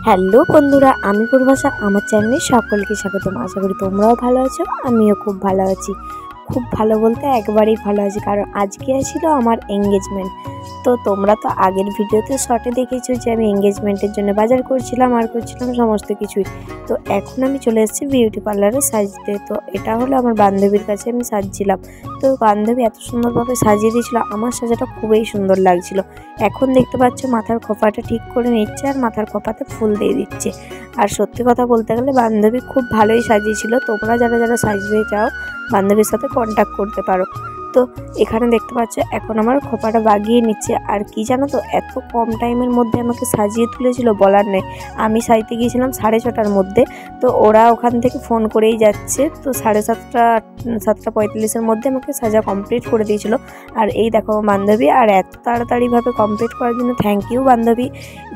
Hello বন্ধুরা, আমি পূর্বাশা। আমার চ্যানেলে সকলকে স্বাগতম। আশা করি তোমরাও ভালো আছো, আমিও খুব ভালো আছি। খুব ভালো বলতে একবারেই ভালো আছি, কারণ আজকে ছিল আমার এঙ্গেজমেন্ট। তো তোমরা তো আগের ভিডিওতে শর্টে দেখেছো যে আমি এঙ্গেজমেন্টের জন্য বাজার করছিলাম আর করছিলাম সমস্ত কিছুই। তো এখন আমি চলে এসেছি বিউটি পার্লারে সাজতে। তো এটা হলো আমার বান্ধবীর কাছে আমি সাজছিলাম। তো বান্ধবী এত সুন্দরভাবে সাজিয়ে দিয়েছিল, আমার সাজাটা খুবই সুন্দর লাগছিল। এখন দেখতে পাচ্ছ মাথার খোপাটা ঠিক করে নিচ্ছে আর মাথার খোপাতে ফুল দিয়ে দিচ্ছে। আর সত্যি কথা বলতে গেলে বান্ধবী খুব ভালোই সাজিয়েছিল। তোমরা যারা যারা সাজতে চাও বান্ধবীর সাথে কন্ট্যাক্ট করতে পারো। তো এখানে দেখতে পাচ্ছ এখন আমার খোপাটা বাগিয়ে নিচ্ছে। আর কি জানো তো, এত কম টাইমের মধ্যে আমাকে সাজিয়ে তুলেছিল বলার নেই। আমি সাজতে গিয়েছিলাম 6:30টার মধ্যে, তো ওরা ওখান থেকে ফোন করেই যাচ্ছে। তো 7:45-এর মধ্যে আমাকে সাজা কমপ্লিট করে দিয়েছিল। আর এই দেখো বান্ধবী, আর এত তাড়াতাড়িভাবে কমপ্লিট করার জন্য থ্যাংক ইউ বান্ধবী।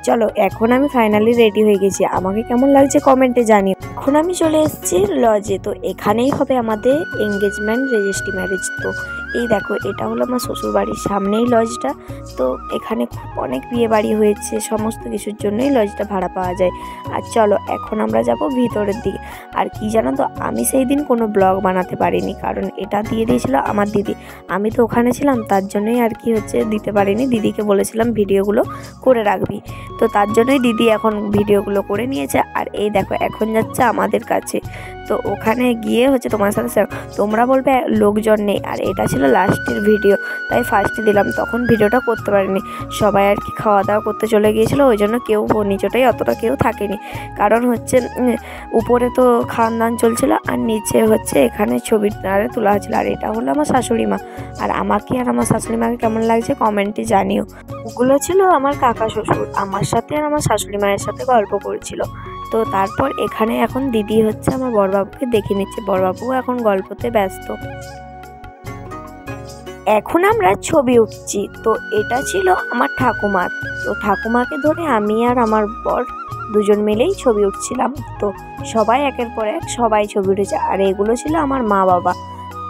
চলো এখন আমি ফাইনালি রেডি হয়ে গেছি, আমাকে কেমন লাগছে কমেন্টে জানিও। এখন আমি চলে এসেছি লজে। তো এখানেই হবে আমাদের এঙ্গেজমেন্ট রেজিস্ট্রি ম্যারেজ। তো এই দেখো এটা হলো আমার শ্বশুর বাড়ির সামনেই লজটা। তো এখানে অনেক বিয়ে বাড়ি হয়েছে, সমস্ত কিছুর জন্যই লজটা ভাড়া পাওয়া যায়। আর চলো এখন আমরা যাব ভিতরের দিকে। আর কি জানো তো, আমি সেই দিন কোনো ব্লগ বানাতে পারিনি, কারণ এটা দিয়ে দিয়েছিল আমার দিদি। আমি তো ওখানে ছিলাম, তার জন্যই আর কি দিতে পারিনি। দিদিকে বলেছিলাম ভিডিওগুলো করে রাখবি, তো তার জন্যই দিদি এখন ভিডিওগুলো করে নিয়েছে। আর এই দেখো এখন যাচ্ছে আমাদের কাছে। তো ওখানে গিয়ে তোমার সাথে তোমরা বলবে লোকজন নেই, আর এটা ছিল লাস্টের ভিডিও, তাই ফার্স্টে দিলাম। তখন ভিডিওটা করতে পারিনি, সবাই আর কি খাওয়া দাওয়া করতে চলে গিয়েছিলো, ওই জন্য কেউ নিচেটাই অতটা কেউ থাকেনি। কারণ উপরে তো খাওয়ান দাওয়ান চলছিল, আর নিচে এখানে ছবি তোলা হচ্ছিল। আর এটা হলো আমার শাশুড়ি মা। আর আমাকে আর আমার শাশুড়ি মাকে কেমন লাগছে কমেন্টে জানিও। ওগুলো ছিল আমার কাকা শ্বশুর আমার সাথে আর আমার শাশুড়ি মায়ের সাথে গল্প করছিল। তো তারপর এখানে এখন দিদি আমার বড়বাবুকে দেখে নিচ্ছে। বড়বাবু এখন গল্পতে ব্যস্ত। এখন আমরা ছবি উঠছি। তো এটা ছিল আমার ঠাকুমা। তো ঠাকুমাকে ধরে আমি আর আমার বর দুজন মিলেই ছবি উঠছিলাম। তো সবাই একের পর এক সবাই ছবি উঠেছে। আর এগুলো ছিল আমার মা বাবা।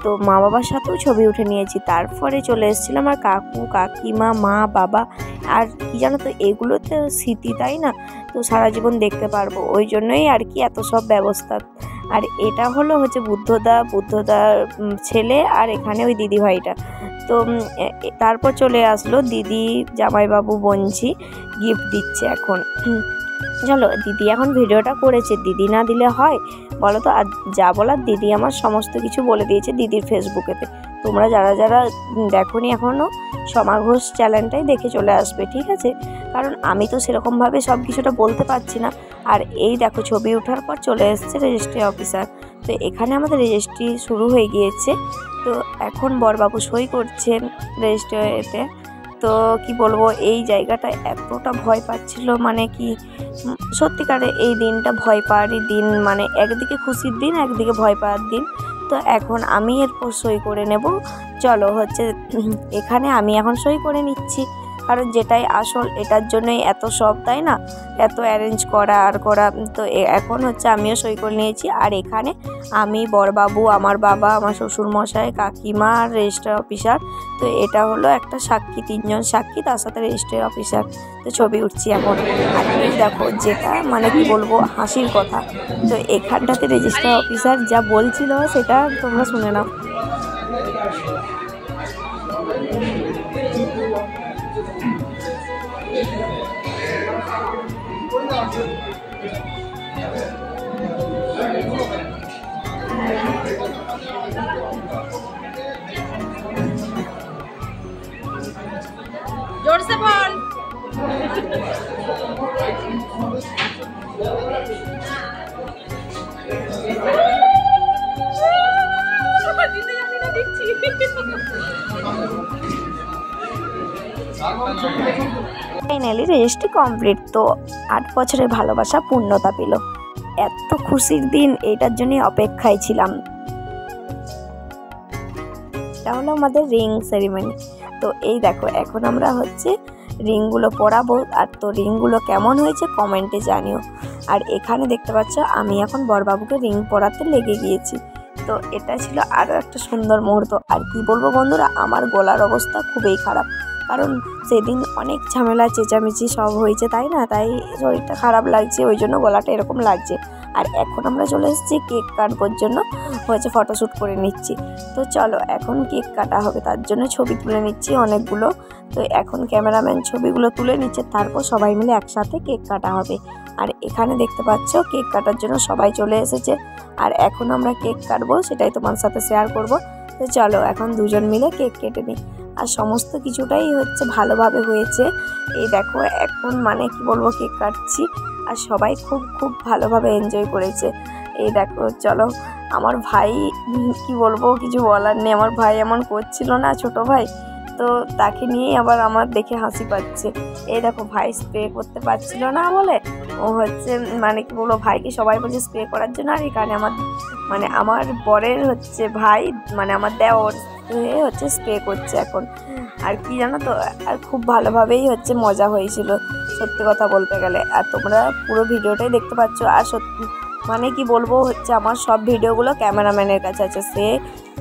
তো মা বাবার সাথেও ছবি উঠে নিয়েছি। তারপরে চলে এসেছিলাম আমার কাকু কাকিমা মা বাবা। আর কি জানো তো, এগুলোতে স্মৃতি, তাই না? তো সারা জীবন দেখতে পারবো, ওই জন্যই আর কি এত সব ব্যবস্থা। আর এটা হলো বুদ্ধদার ছেলে, আর এখানে ওই দিদি ভাইটা। তো তারপর চলে আসলো দিদি জামাইবাবু বোনঝি গিফট দিচ্ছে এখন। চলো দিদি এখন ভিডিওটা করেছে, দিদি না দিলে হয় বলো তো? আর যা বলার দিদি আমার সমস্ত কিছু বলে দিয়েছে দিদির ফেসবুকেতে। তোমরা যারা যারা দেখোনি এখনও সমা ঘোষ চ্যানেলটাই দেখে চলে আসবে, ঠিক আছে? কারণ আমি তো সেরকমভাবে সব কিছুটা বলতে পারছি না। আর এই দেখো ছবি ওঠার পর চলে এসছে রেজিস্ট্রি অফিসার। তো এখানে আমাদের রেজিস্ট্রি শুরু হয়ে গিয়েছে। তো এখন বরবাবু সই করছেন রেজিস্ট্রিতে। তো কি বলবো, এই জায়গাটা এতটা ভয় পাচ্ছিল, মানে কি সত্যিকারে এই দিনটা ভয় পাওয়ারই দিন। মানে একদিকে খুশির দিন, একদিকে ভয় পাওয়ার দিন। তো এখন আমি এরপর সই করে নেব। চলো এখানে আমি এখন সই করে নিচ্ছি, কারণ যেটাই আসল এটার জন্যই এত সব, তাই না? এত অ্যারেঞ্জ করা আর করা। তো এখন আমিও সই করে নিয়েছি। আর এখানে আমি বরবাবু আমার বাবা আমার শ্বশুরমশাই কাকিমা আর রেজিস্ট্রি অফিসার। তো এটা হলো একটা সাক্ষী, 3জন সাক্ষী, তার সাথে রেজিস্ট্রি অফিসার। তো ছবি উঠছি এখন। আর দেখো যেটা মানে কি বলবো হাসির কথা, তো এখানটাতে রেজিস্ট্রি অফিসার যা বলছিল সেটা তোমরা শুনে নাও। जोर से बोल। Finally registry complete. তো 8 বছরের ভালোবাসা পূর্ণতা পেল। এত খুশির দিন, এইটার জন্যই অপেক্ষায় ছিলাম। এটা হলো আমাদের রিং সেরিমনি। তো এই দেখো এখন আমরা রিংগুলো পরাবো। আর তো রিংগুলো কেমন হয়েছে কমেন্টে জানিও। আর এখানে দেখতে পাচ্ছ আমি এখন বরবাবুকে রিং পরাতে লেগে গিয়েছি। তো এটা ছিল আরও একটা সুন্দর মুহূর্ত। আর কি বলবো বন্ধুরা, আমার গলার অবস্থা খুবই খারাপ। কারণ সেদিন অনেক ঝামেলা চেঁচামেচি সব হয়েছে, তাই না, তাই শরীরটা খারাপ লাগছে, ওই জন্য গলাটা এরকম লাগছে। আর এখন আমরা চলে এসেছি কেক কাটবার জন্য, হচ্ছে ফটোশ্যুট করে নিচ্ছি। তো চলো এখন কেক কাটা হবে, তার জন্য ছবি তুলে নিচ্ছি অনেকগুলো। তো এখন ক্যামেরাম্যান ছবিগুলো তুলে নিচ্ছে, তারপর সবাই মিলে একসাথে কেক কাটা হবে। আর এখানে দেখতে পাচ্ছ কেক কাটার জন্য সবাই চলে এসেছে। আর এখন আমরা কেক কাটবো, সেটাই তোমার সাথে শেয়ার করব। তো চলো এখন দুজন মিলে কেক কেটে নিই। আর সমস্ত কিছুটাই হচ্ছে ভালোভাবে হয়েছে। এই দেখো এখন মানে কি বলবো, কেক কাটছি আর সবাই খুব খুব ভালোভাবে এনজয় করেছে। এই দেখো চলো, আমার ভাই কি বলবো, কিছু বলার নেই। আমার ভাই এমন করছিল না, ছোট ভাই, তো তাকে নিয়েই আবার আমার দেখে হাসি পাচ্ছে। এই দেখো ভাই স্প্রে করতে পারছিল না বলে ও হচ্ছে মানে কি বলবো, ভাইকে সবাই বলছে স্প্রে করার জন্য। আর এখানে আমার বরের হচ্ছে ভাই, মানে আমার দেওর হচ্ছে স্প্রে করছে এখন। আর কি জানো তো, আর খুব ভালোভাবেই হচ্ছে মজা হয়েছিল সত্যি কথা বলতে গেলে। আর তোমরা পুরো ভিডিওটাই দেখতে পাচ্ছ। আর সত্যি মানে কি বলবো, হচ্ছে আমার সব ভিডিওগুলো ক্যামেরাম্যানের কাছে আছে। সে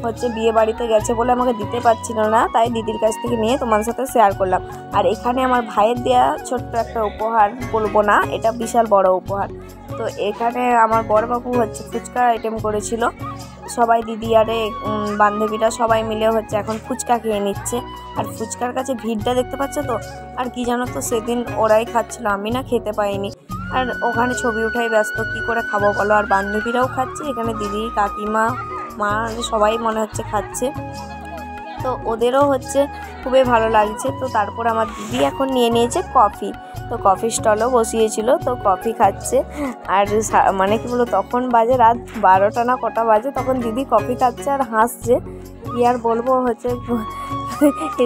হচ্ছে বিয়ে বাড়িতে গেছে বলে আমাকে দিতে পারছিল না, তাই দিদির কাছ থেকে নিয়ে তোমাদের সাথে শেয়ার করলাম। আর এখানে আমার ভাইয়ের দেওয়া ছোট্ট একটা উপহার, বলবো না এটা বিশাল বড় উপহার। তো এখানে আমার বড়বাবু হচ্ছে ফুচকা আইটেম করেছিল। সবাই দিদি আরে বান্ধবীরা সবাই মিলে হচ্ছে এখন ফুচকা খেয়ে নিচ্ছে। আর ফুচকার কাছে ভিড়টা দেখতে পাচ্ছ তো। আর কি জানো তো, সেদিন ওরাই খাচ্ছিল, আমি না খেতে পাইনি। আর ওখানে ছবি উঠাই ব্যস্ত, কি করে খাবো বলো। আর বান্ধবীরাও খাচ্ছে, এখানে দিদি কাকিমা মা সবাই মনে হচ্ছে খাচ্ছে। তো ওদেরও হচ্ছে খুবই ভালো লাগছে। তো তারপর আমার দিদি এখন নিয়ে নিয়েছে কফি। তো কফি স্টলও বসিয়েছিল, তো কফি খাচ্ছে। আর মানে কি বলবো, তখন বাজে রাত 12টা না কটা বাজে, তখন দিদি কফি খাচ্ছে আর হাসছে। কি আর বলবো, হচ্ছে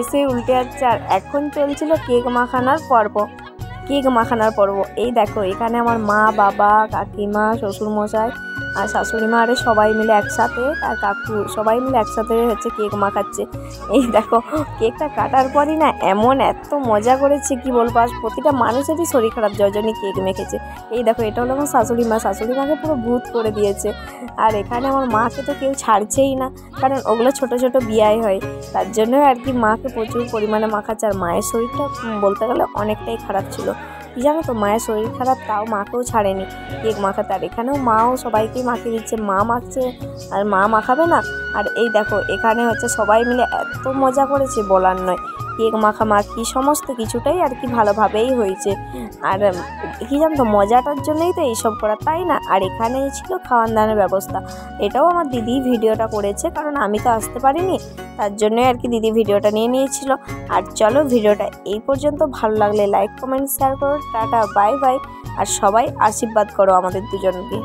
এসে উল্টে যাচ্ছে। আর এখন চলছিল কেক মাখানোর পর্ব। এই দেখো এখানে আমার মা, বাবা, কাকিমা, শ্বশুরমশাই আর শাশুড়ি মা আরে সবাই মিলে একসাথে, আর কাকু সবাই মিলে একসাথে হচ্ছে কেক মাখাচ্ছে। এই দেখো কেকটা কাটার পরই না এত মজা করেছে কি বলবো। আর প্রতিটা মানুষেরই শরীর খারাপ, জয়জনী কেক মেখেছে। এই দেখো এটা হলো আমার শাশুড়ি মাকে পুরো ভূত করে দিয়েছে। আর এখানে আমার মাকে তো কেউ ছাড়ছেই না, কারণ ওগুলো ছোট ছোট বিয়াই হয়, তার জন্য আর কি মাকে প্রচুর পরিমাণে মাখাচ্ছে। আর মায়ের শরীরটা বলতে গেলে অনেকটাই খারাপ ছিল, কি জানো তো, মায়ের শরীর খারাপ, তাও মাকেও ছাড়েনি কেক মাখাতে। আর এখানেও মাও সবাইকেই মাখিয়ে দিচ্ছে, মা মাখছে আর মা মাখাবে না। আর এই দেখো এখানে হচ্ছে সবাই মিলে এত মজা করেছে বলার নয়। কেক মাখামাখি সমস্ত কিছুটাই আর কি ভালোভাবেই হয়েছে। আর কি জানো তো, মজাটার জন্যই তো এইসব করা, তাই না। আর এখানে ছিল খাওয়ান দাওয়ানোর ব্যবস্থা, এটাও আমার দিদি ভিডিওটা করেছে, কারণ আমি তো আসতে পারিনি, তার জন্যই আর কি দিদি ভিডিওটা নিয়ে নিয়েছিল। আর চলো ভিডিওটা এই পর্যন্ত, ভালো লাগলে লাইক কমেন্ট শেয়ার করো। Tata bye bye. আর সবাই আশীর্বাদ করো আমাদের দুজনকে।